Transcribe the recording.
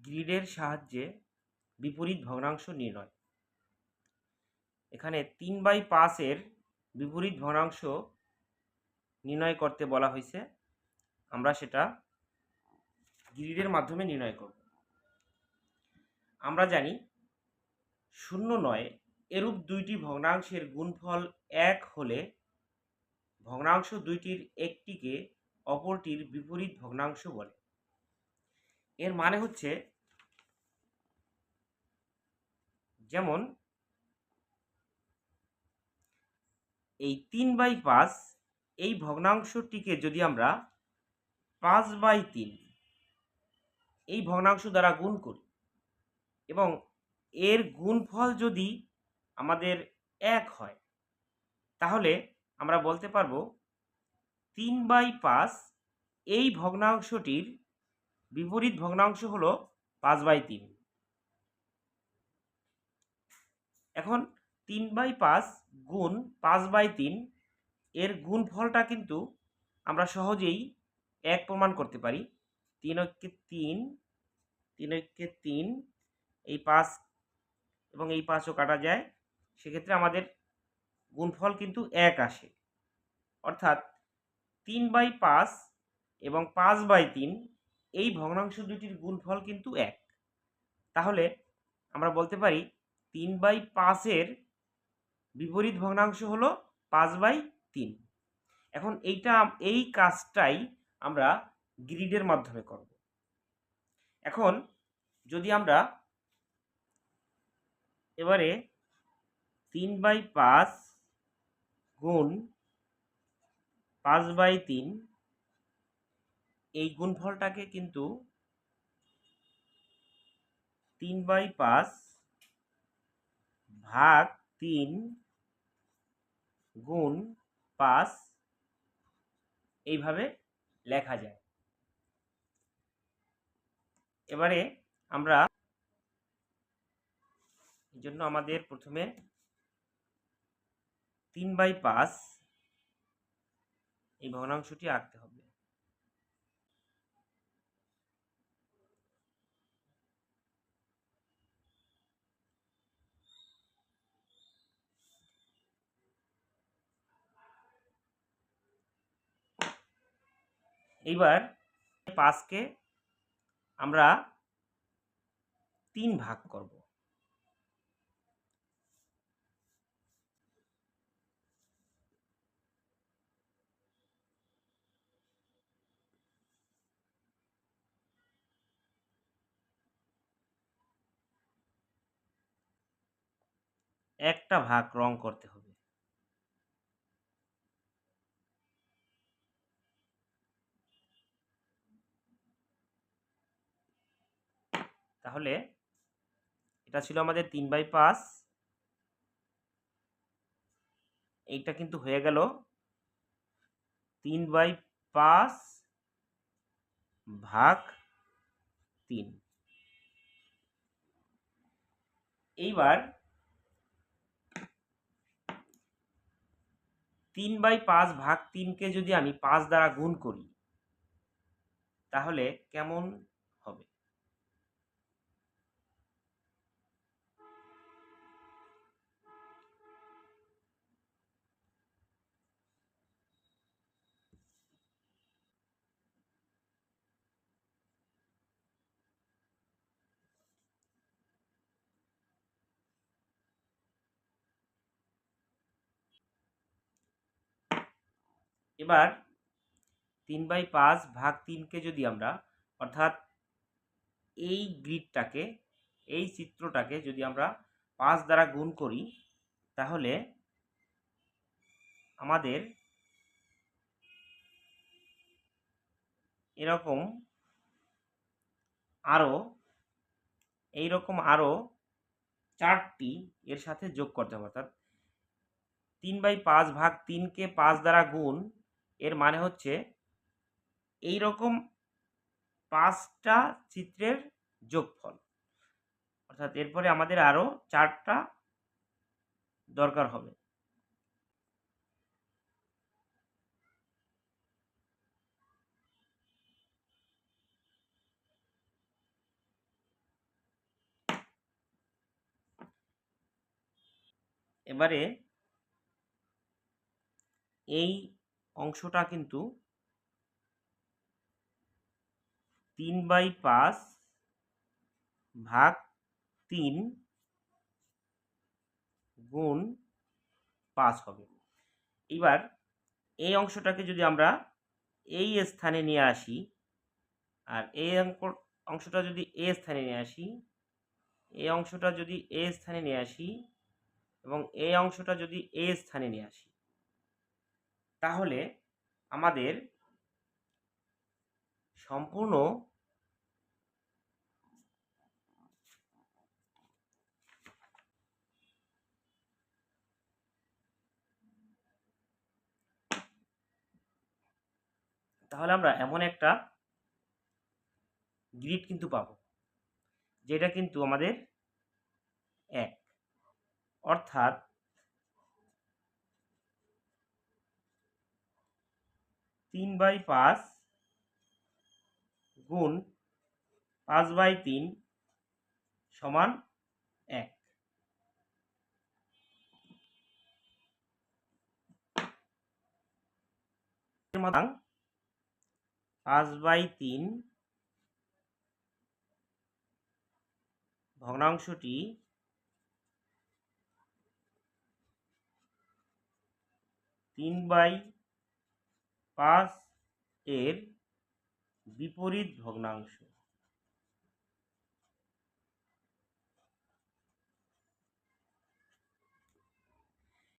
গ্রিডের সাহায্যে বিপরীত ভগ্নাংশ নির্ণয়। এখানে 3/5 বিপরীত ভগ্নাংশ নির্ণয় করতে বলা হয়েছে। আমরা সেটা গ্রিডের মাধ্যমে নির্ণয় করব। আমরা জানি 0, 9 এরূপ দুইটি ভগ্নাংশের গুণফল 1 হলে ভগ্নাংশ দুইটির একটিকে অপরটির বিপরীত ভগ্নাংশ বলে। এর মানে হচ্ছে, যেমন এই 3/5 এই ভগ্নাংশটিকে যদি আমরা 5/3 এই ভগ্নাংশ দ্বারা গুণ করি এবং এর গুণফল যদি আমাদের 1 হয়, তাহলে আমরা বলতে পারবো 3/5 এই ভগ্নাংশটির বিপরীত ভগ্নাংশ হলো 5/3। এখন 3/5 গুণ 5/3 এর গুণফলটা কিন্তু আমরা সহজেই 1 প্রমাণ করতে পারি। 3 × 3, 3 × 3, এই 5 এবং এই 5ও কাটা যায়, সেক্ষেত্রে আমাদের গুণফল কিন্তু 1 আসে। অর্থাৎ 3/5 এবং 5/3 এই ভগ্নাংশ দুটির গুণফল কিন্তু 1। তাহলে আমরা বলতে পারি 3/5 বিপরীত ভগ্নাংশ হলো 5/3। এখন এই কাজটাই আমরা গ্রিডের মাধ্যমে করব। এখন যদি আমরা এবারে 3/5 গুণ 5/3 এই গুণফলটাকে কিন্তু 3/5 ভাগ 3 গুণ 5 এইভাবে লেখা যায়। এবারে আমরা এই জন্য আমাদের প্রথমে 3/5 এই ভগ্নাংশটি আঁকতে হবে। এইবার 5কে আমরা 3 ভাগ করব। একটা ভাগ রং করতে হবে। তাহলে এটা ছিল আমাদের 3/5, এইটা কিন্তু হয়ে গেল 3/5 ভাগ 3। এইবার 3/5 ভাগ 3কে যদি আমি 5 দ্বারা গুণ করি, তাহলে কেমন হবে? এবার 3/5 ভাগ 3কে যদি আমরা, অর্থাৎ এই গ্রিডটাকে, এই চিত্রটাকে যদি আমরা 5 দ্বারা গুণ করি, তাহলে আমাদের এরকম আরো 4টি এর সাথে যোগ করতে হবে। অর্থাৎ 3/5 ভাগ 3কে 5 দ্বারা গুণ, এর মানে হচ্ছে এইরকম 5টা চিত্রের যোগফল। অর্থাৎ এরপরে আমাদের আরো 4টা দরকার হবে। এবারে এই অংশটা কিন্তু 3/5 ভাগ 3 গুণ 5 হবে। এবার এই অংশটাকে যদি আমরা এই স্থানে নিয়ে আসি, আর এই অংশটা যদি এ স্থানে নিয়ে আসি, এই অংশটা যদি এ স্থানে নিয়ে আসি এবং এই অংশটা যদি এ স্থানে নিয়ে আসি, তাহলে আমাদের সম্পূর্ণ তাহলে আমরা এমন একটা গ্রিড কিন্তু পাবো, যেটা কিন্তু আমাদের 1, অর্থাৎ 3/5 গুণ 5/3 সমান 1। এর মাদাং 5/3 ভগ্নাংশটি 3/5 এর বিপরীত ভগ্নাংশ।